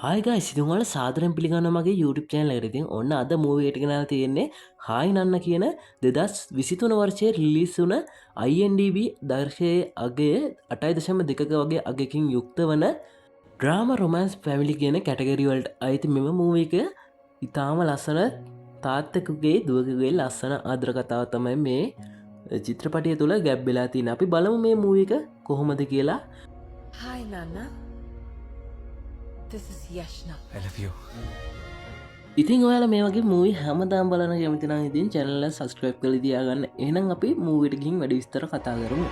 Hi guys ඉතින් ඔයාලා සාදරයෙන් පිළිගන්නවා මගේ YouTube channel එකට. ඉතින් ඔන්න අද මූවි එකට ගෙනල්ලා තියෙන්නේ හායි නන්න කියන 2023 වර්ෂයේ රිලීස් වුණ IMDb දර්ශයේ අගය 8.2ක වගේ අගකින් යුක්ත වන ඩ්‍රාමා රොමෑන්ස් ෆැමිලි කියන කැටගරි වලට අයිති මෙම මූවි එක ඉතාම ලස්සන තාත්තෙකුගේ දුවකුගේ ලස්සන ආදර කතාව තමයි මේ චිත්‍රපටිය තුළ ගැබ් වෙලා තියෙන්නේ. අපි බලමු මේ මූවි එක කොහොමද කියලා. Hi, Nana. This is Yashna. I love you. ඉතින් ඔයාලා මේ වගේ මූවි හැමදාම බලන කැමති නම් ඉතින් channel එක subscribe කරලා තියාගන්න. එහෙනම් අපි මූවියට ගිහින් වැඩි විස්තර කතා කරමු.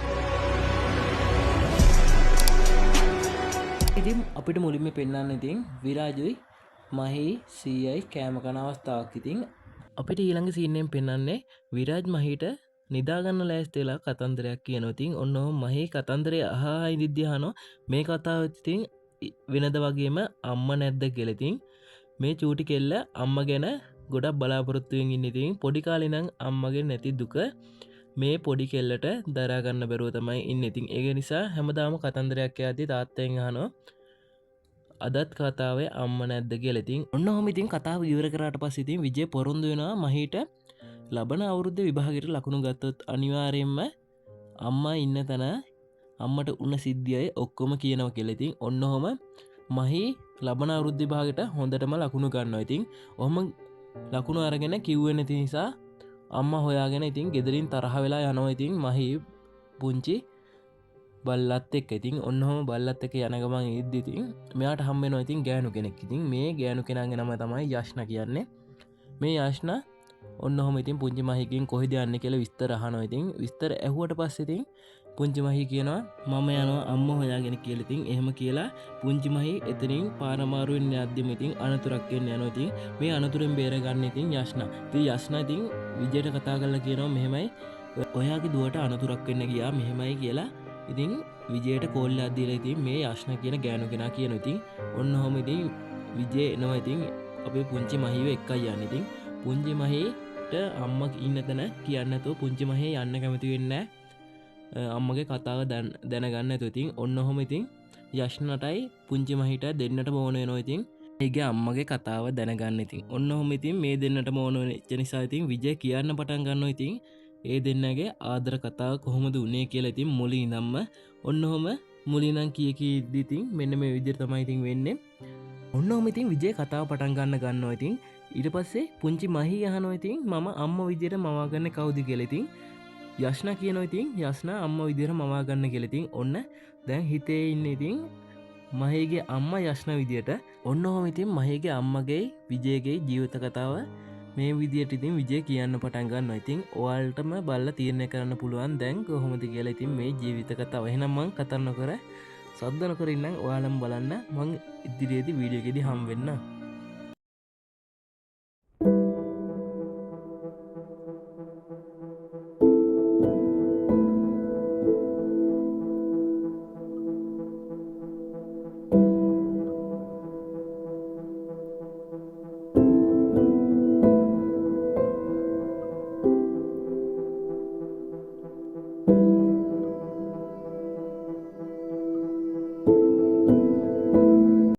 ඉතින් අපිට මුලින්ම පෙන්වන්න ඉතින් විරාජුයි මහි සීයයි කෑම කන අවස්ථාවක්. ඉතින් අපිට ඊළඟ සීන් එකෙන් පෙන්වන්නේ විරාජ් මහිට නිදාගන්න ලෑස්ති වෙලා කතන්දරයක් කියනවා. ඉතින් ඔන්න මහි කතන්දරය අහා ඉඳිද්දී අහනවා මේ කතාව ඉතින් වෙනද වගේම අම්මා නැද්ද කියලා. ඉතින් මේ චූටි කෙල්ල අම්ම ගැන ගොඩක් බලාපොරොත්තුවෙන් ඉන්න. ඉතින් පොඩි කාලේ නම් අම්මගේ නැති දුක මේ පොඩි කෙල්ලට දරා ගන්න බැරුව තමයි ඉන්නේ. ඉතින් ඒක නිසා හැමදාම කතන්දරයක් යද්දී තාත්තෙන් අහනවා අදත් කතාවේ අම්ම නැද්ද කියලා. ඉතින් ඔන්න ඔහොම ඉතින් කතාව ඉවර කරාට පස්සේ ඉතින් විජේ පොරොන්දු වෙනවා මහීට ලබන අවුරුද්දේ විභාගයට ලකුණු ගත්තොත් අනිවාර්යයෙන්ම අම්මා ඉන්න තැන අම්මට උන සිද්ධියයි ඔක්කොම කියනවා කියලා. ඉතින් ඔන්න ඔහොම මහි ලබන අවුරුද්ද විභාගයට හොඳටම ලකුණු ගන්නවා. ඉතින් ඔහොම ලකුණු අරගෙන කිව්වේ නැති නිසා අම්මා හොයාගෙන ඉතින් ගෙදරින් තරහ වෙලා යනවා. ඉතින් මහි පුංචි බල්ලත් එක්ක. ඉතින් ඔන්න ඔහොම බල්ලත් එක්ක යන ගමන් ඉද්දි ඉතින් මෙයාට හම්බ වෙනවා ඉතින් ගෑනු කෙනෙක්. ඉතින් මේ ගෑනු කෙනාගේ නම තමයි යෂ්නා කියන්නේ. මේ යෂ්නා ඔන්න ඔහොම ඉතින් පුංචි මහිගෙන් කොහෙද යන්නේ කියලා විස්තර අහනවා. ඉතින් විස්තර ඇහුවට පස්සේ ඉතින් පුංචි මහි කියනවා මම යනවා අම්මා හොයාගෙන කියලා. ඉතින් එහෙම කියලා පුංචි මහි එතනින් පාරමාරුවෙන් යද්දිම ඉතින් අනතුරක් වෙන්න යනවා. ඉතින් මේ අනතුරෙන් බේරගන්න ඉතින් යෂ්නා. ඉතින් යෂ්නා ඉතින් විජයට කතා කරලා කියනවා මෙහෙමයි ඔයාගේ දුවට අනතුරක් වෙන්න ගියා මෙහෙමයි කියලා. ඉතින් විජයට කෝල් එකක් දීලා ඉතින් මේ යෂ්නා කියන ගෑනු කෙනා කියනවා. ඉතින් ඔන්න ඔහොම ඉතින් විජේ එනවා. ඉතින් අපේ පුංචි මහිව එක්කයි යන්නේ. ඉතින් පුංචි මහිට අම්මා ඉන්න තැන කියන්නේ නැතුව පුංචි මහි යන්න කැමති වෙන්නේ නැහැ. අම්මගේ කතාව දැනගන්න නැතුව. ඉතින් ඔන්න ඔහොම ඉතින් යෂ්නටයි පුංචි මහිට දෙන්නටම ඕන වෙනවා. ඉතින් ඒගේ අම්මගේ කතාව දැනගන්න. ඉතින් ඔන්න ඔහොම ඉතින් මේ දෙන්නටම ඕන වෙච්ච නිසා ඉතින් විජය කියන්න පටන් ගන්නවා. ඉතින් ඒ දෙන්නගේ ආදර කතාව කොහොමද උනේ කියලා. ඉතින් මුලින් ඉඳන්ම ඔන්න ඔහොම මුලින් නම් කී ඉතින් මෙන්න මේ විදිහට තමයි ඉතින් වෙන්නේ. ඔන්න ඔහොම ඉතින් විජය කතාව පටන් ගන්නවා. ඉතින් ඊට පස්සේ පුංචි මහි අහනවා ඉතින් මම අම්මා විදියට මවා ගන්න කවුද කියලා. ඉතින් යෂ්නා කියනවා ඉතින් යෂ්නා අම්මා විදියට මවා ගන්න කියලා. ඉතින් ඔන්න දැන් හිතේ ඉන්නේ ඉතින් මහේගේ අම්මා යෂ්නා විදියට. ඔන්න ඔහොම ඉතින් මහේගේ අම්මගේ විජයගේ ජීවිත කතාව මේ විදියට ඉතින් විජය කියන්න පටන් ගන්නවා. ඉතින් ඔයාලටම බලලා තීරණය කරන්න පුළුවන් දැන් කොහොමද කියලා. ඉතින් මේ ජීවිත කතාව එහෙනම් මං කතා නොකර සද්ද නොකර ඉන්නම් ඔයාලම බලන්න. මං ඉදිරියේදී වීඩියෝ එකේදී හම් වෙන්න.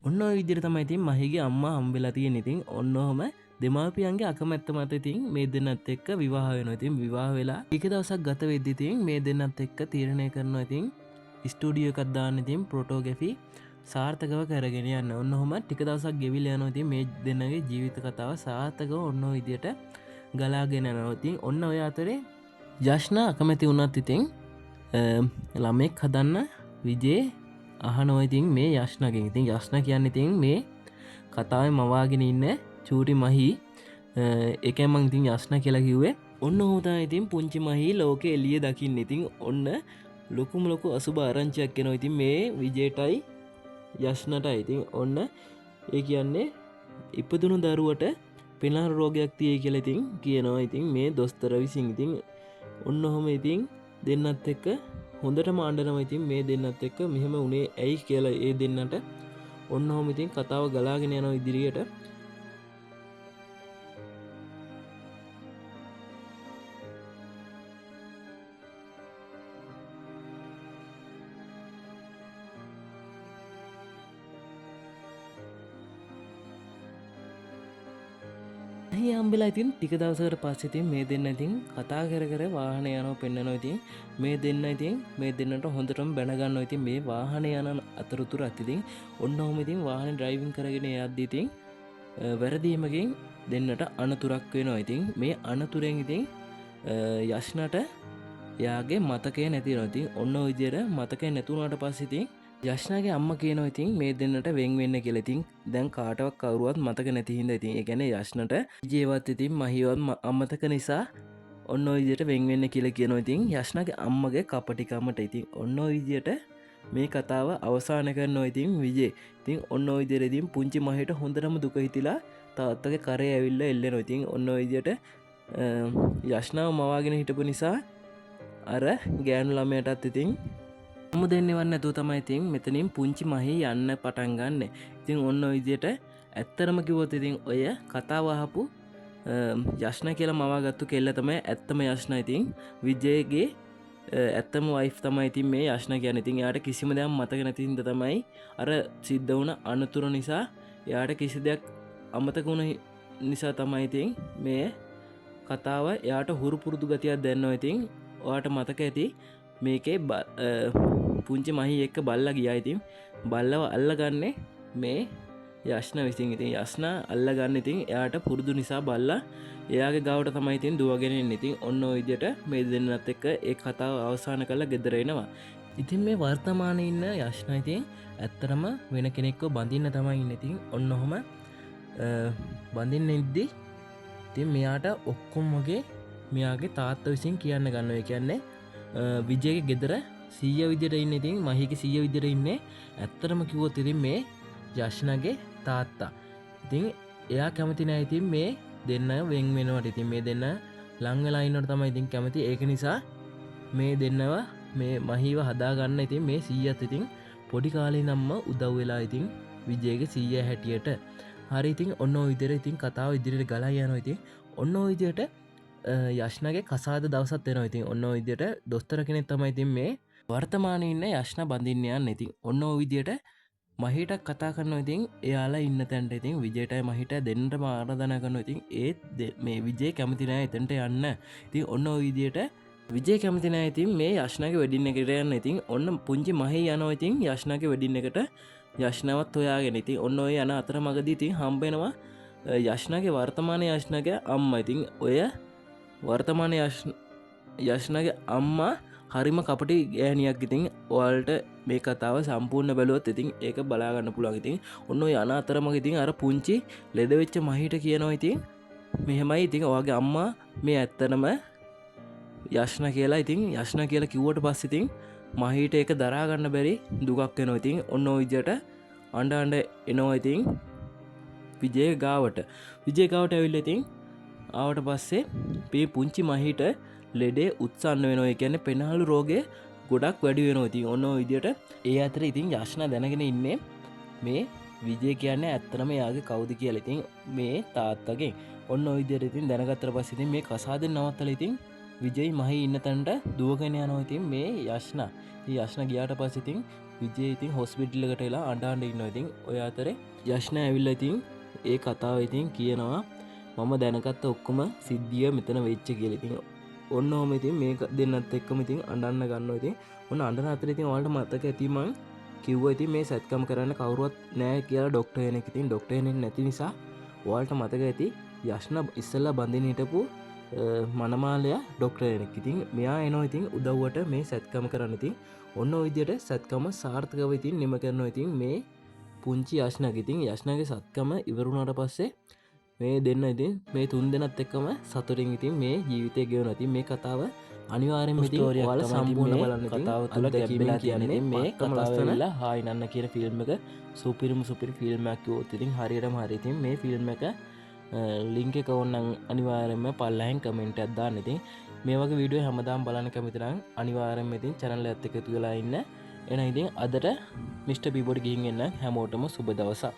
ඔන්න ඔය විදිහට තමයි ඉතින් මහිගේ අම්මා හම්බෙලා තියෙන. ඉතින් ඔන්න ඔහම දෙමාපියන්ගේ අකමැත්ත මත ඉතින් මේ දෙන්නත් එක්ක විවාහ වෙනවා. ඉතින් විවාහ වෙලා ටික දවසක් ගත වෙද්දි ඉතින් මේ දෙන්නත් එක්ක තීරණය කරනවා ඉතින් ස්ටුඩියෝ එකක් දාන්න ඉතින් ෆොටෝග්‍රැෆි සාර්ථකව කරගෙන යන්න. ඔන්න ඔහම ටික දවසක් ගෙවිලා යනවා. ඉතින් මේ දෙන්නගේ ජීවිත කතාව සාර්ථකව ඔන්න ඔය විදිහට ගලාගෙන යනවා. ඉතින් ඔන්න ඔය අතරේ යෂ්නා අකමැති වුණත් ඉතින් ළමෙක් හදන්න විජේ අහනවා ඉතින් මේ යෂ්නාගෙන්. ඉතින් යෂ්නා කියන්නේ ඉතින් මේ කතාවේ මවාගෙන ඉන්න චූටි මහි. ඒකෙන් මං ඉතින් යෂ්නා කියලා කිව්වේ. ඔන්න ඔහොම තමයි ඉතින් පුංචි මහි ලෝකේ එළිය දකින්න. ඉතින් ඔන්න ලොකු අසුබ ආරංචියක් එනවා ඉතින් මේ විජේටයි යෂ්නාටයි. ඉතින් ඔන්න ඒ කියන්නේ ඉපදුණු දරුවට පෙනහර රෝගයක් තියෙයි කියලා ඉතින් කියනවා. ඉතින් මේ දොස්තර විසින් ඉතින් ඔන්න ඔහොම ඉතින් දෙන්නත් එක්ක හොඳටම අඬනවා. ඉතින් මේ දෙන්නත් එක්ක මෙහෙම උනේ ඇයි කියලා ඒ දෙන්නට ඔන්න ඔහොම ඉතින් කතාව ගලාගෙන යනවා ඉදිරියට. ඇහි හම්බෙලා ඉතින් ටික දවසකට පස්සේ ඉතින් මේ දෙන්න ඉතින් කතා කර කර වාහනේ යනවා පෙන්නනවා ඉතින් මේ දෙන්න ඉතින් මේ දෙන්නට හොඳටම බැනගන්නවා ඉතින් මේ වාහනේ යන අතරතුරත් ඉතින් ඔන්න ඔහොම ඉතින් වාහනේ ඩ්‍රයිවිං කරගෙන යද්දි ඉතින් වැරදීමකින් දෙන්නට අනතුරක් වෙනවා ඉතින් මේ අනතුරෙන් ඉතින් යෂ්නට යාගේ මතකය නැතිවෙනවා ඉතින් ඔන්න ඔය විදියට මතකය නැතුණාට පස්සේ ඉතින් යෂ්නාගේ අම්මා කියනවා ඉතින් මේ දෙන්නට වෙන් වෙන්න කියලා. ඉතින් දැන් කාටවත් කවුරුවත් මතක නැති හින්දා ඉතින් ඒ කියන්නේ යෂ්නට ජීවත් ඉතින් මහියවත් අමතක නිසා ඔන්න ඔය විදියට වෙන් වෙන්න කියලා කියනවා. ඉතින් යෂ්නාගේ අම්මගේ කපටිකමට ඉතින් ඔන්න ඔය විදියට මේ කතාව අවසන් කරනවා ඉතින් විජේ. ඉතින් ඔන්න ඔය විදියට ඉතින් පුංචි මහියට හොඳටම දුක හිතිලා තාත්තගේ කරේ ඇවිල්ලා එල්ලෙනවා. ඉතින් ඔන්න ඔය විදියට යෂ්නාව මවාගෙන හිටපු නිසා අර ගෑනු ළමයටත් ඉතින් අම්මු දෙන්නේවත් නැතුව තමයි ඉතින් මෙතනින් පුංචි මහී යන්න පටන් ගන්න. ඉතින් ඔන්න ඔය විදියට ඇත්තටම කිව්වොත් ඉතින් ඔය කතාව අහපු යෂ්නා කියලා මවාගත්තු කෙල්ල තමයි ඇත්තම යෂ්නා. ඉතින් විජේගේ ඇත්තම වයිෆ් තමයි ඉතින් මේ යෂ්නා කියන්නේ. ඉතින් එයාට කිසිම දෙයක් මතක නැති හින්දා තමයි අර සිද්ධ වුණ අනතුර නිසා එයාට කිසි දෙයක් අමතක වුණ නිසා තමයි ඉතින් මේ කතාව එයාට හුරු පුරුදු ගතියක් දැනනවා. ඉතින් ඔයාට මතක ඇති මේකේ පුංචි මහි එක්ක බල්ලා ගියා. ඉතින් බල්ලව අල්ලගන්නේ මේ යෂ්නා විසින්. ඉතින් යෂ්නා අල්ලගන්න ඉතින් එයාට පුරුදු නිසා බල්ලා එයාගේ ගාවට තමයි ඉතින් දුවගෙන එන්නේ. ඉතින් ඔන්න ඔය විදියට මේ දෙන්නත් එක්ක ඒ කතාව අවසන් කරලා ගෙදර එනවා. ඉතින් මේ වර්තමානයේ ඉන්න යෂ්නා ඉතින් ඇත්තටම වෙන කෙනෙක්ව බඳින්න තමයි ඉන්නේ. ඉතින් ඔන්න ඔහම බඳින්න ඉද්දි ඉතින් මෙයාට ඔක්කොම වගේ මෙයාගේ තාත්තා විසින් කියන්න ගන්නවා. ඒ කියන්නේ විජයගේ ගෙදර සීය විදියට ඉන්න. ඉතින් මහිගේ සීය විදියට ඉන්නේ ඇත්තටම කිව්වොත් ඉතින් මේ යෂ්නාගේ තාත්තා. ඉතින් එයා කැමති නැහැ ඉතින් මේ දෙන්න වෙන් වෙනවට. ඉතින් මේ දෙන්න ලං වෙලා ඉන්නවට තමයි ඉතින් කැමති. ඒක නිසා මේ දෙන්නව මේ මහිව හදාගන්න ඉතින් මේ සීයත් ඉතින් පොඩි කාලේ ඉඳන්ම උදව් වෙලා ඉතින් විජයගේ සීය හැටියට. හරි ඉතින් ඔන්න ඔය විදියට ඉතින් කතාව ඉදිරියට ගලා යනවා. ඉතින් ඔන්න ඔය විදියට යෂ්නාගේ කසාද දවසත් වෙනවා. ඉතින් ඔන්න ඔය විදියට දොස්තර කෙනෙක් තමයි ඉතින් මේ වර්තමානයේ ඉන්න යෂ්නා බඳින්න යන්නේ. ඉතින් ඔන්න ඔය විදියට මහිට කතා කරනවා. ඉතින් එයාලා ඉන්න තැනට ඉතින් විජයටයි මහිට දෙන්නටම ආරාධනා කරනවා. ඉතින් ඒත් මේ විජය කැමති නැහැ එතනට යන්න. ඉතින් ඔන්න ඔය විදියට විජය කැමති නැහැ ඉතින් මේ යෂ්නාගේ වෙඩින් එකට යන්න. ඉතින් ඔන්න පුංචි මහී යනවා ඉතින් යෂ්නාගේ වෙඩින් එකට යෂ්නාවත් හොයාගෙන. ඉතින් ඔන්න ඔය යන අතරමඟදී ඉතින් හම්බ වෙනවා යෂ්නාගේ වර්තමානයේ යෂ්නාගේ අම්මා. ඉතින් ඔය වර්තමාන යෂ්නාගේ අම්මා හරිම කපටි ගෑනියක්. ඉතින් ඔයාලට මේ කතාව සම්පූර්ණ බැලුවොත් ඉතින් ඒක බලාගන්න පුළුවන්. ඉතින් ඔන්න ඔය යන අතරමඟ ඉතින් අර පුංචි ලෙඩ වෙච්ච මහිට කියනවා ඉතින් මෙහෙමයි ඉතින් ඔයාගේ අම්මා මේ ඇත්තටම යෂ්නා කියලා. ඉතින් යෂ්නා කියලා කිව්වට පස්සේ ඉතින් මහිට ඒක දරා ගන්න බැරි දුකක් වෙනවා. ඉතින් ඔන්න ඔය විදියට අඬ අඬ එනවා ඉතින් විජය ගාවට. විජය ගාවට ඇවිල්ලා ඉතින් ආවට පස්සේ මේ පුංචි මහිට ලෙඩේ උත්සන්න වෙනවා. ඒ කියන්නේ පෙනහළු රෝගය ගොඩක් වැඩි වෙනවා. ඉතින් ඔන්න ඔය විදියට ඒ අතර ඉතින් යෂ්නා දැනගෙන ඉන්නේ මේ විජය කියන්නේ ඇත්තටම එයාගේ කවුද කියලා. ඉතින් මේ තාත්තගෙන් ඔන්න ඔය විදියට ඉතින් දැනගත්තට පස්සේ ඉතින් මේ කසාදෙන් නවත්තලා ඉතින් විජයි මහි ඉන්න තැනට දුවගෙන යනවා. ඉතින් මේ යෂ්නා. ඉතින් යෂ්නා ගියාට පස්සේ ඉතින් විජය ඉතින් හොස්පිටල් එකට එලා අඬ අඬ ඉන්නවා. ඉතින් ඔය අතරේ යෂ්නා ඇවිල්ලා ඉතින් ඒ කතාව ඉතින් කියනවා මම දැනගත්ත ඔක්කොම සිද්ධිය මෙතන වෙච්ච කියලා. ඉතින් ඔන්න ඔහම ඉතින් මේක දෙන්නත් එක්කම ඉතින් අඬන්න ගන්නවා. ඉතින් ඔන්න අඬන අතරේ ඉතින් ඔයාලට මතක ඇති මං කිව්වා ඉතින් මේ සැත්කම් කරන්න කවුරුවත් නැහැ කියලා ડોක්ටර් කෙනෙක්. ඉතින් ડોක්ටර් කෙනෙක් නැති නිසා ඔයාලට මතක ඇති යෂ්නා ඉස්සෙල්ලා බඳින්න හිටපු මනමාලයා ડોක්ටර් කෙනෙක්. ඉතින් මෙයා එනවා ඉතින් උදව්වට මේ සැත්කම් කරන්න. ඉතින් ඔන්න ඔය විදියට සැත්කම සාර්ථකව ඉතින් නිම කරනවා. ඉතින් මේ පුංචි යෂ්නාගේ. ඉතින් යෂ්නාගේ සත්කම ඉවර වුණාට පස්සේ මේ දෙන්න ඉතින් මේ තුන් දෙනත් එක්කම සතුටින් ඉතින් මේ ජීවිතය ගෙවනවා. ඉතින් මේ කතාව අනිවාර්යෙන්ම ඉතින් ඔයාලා සම්පූර්ණ බලන්න. කතාව තුල ගැඹිලා කියන්නේ මේ කතාව වෙලා හායි නන්න කියන ෆිල්ම් එක සුපිරිම ෆිල්ම් එකක් කිව්වොත් ඉතින් හරියටම හරි. ඉතින් මේ ෆිල්ම් එක ලින්ක් එක ඕනනම් අනිවාර්යෙන්ම පල්ලෙහෙන් කමෙන්ට් එකක් දාන්න. ඉතින් මේ වගේ වීඩියෝ හැමදාම බලන්න කැමති නම් අනිවාර්යෙන්ම ඉතින් channel එකත් එක්ක එකතු වෙලා ඉන්න. එහෙනම් ඉතින් අදට මිස්ටර් බීබෝඩ් ගිහින් එන්න හැමෝටම සුබ දවසක්.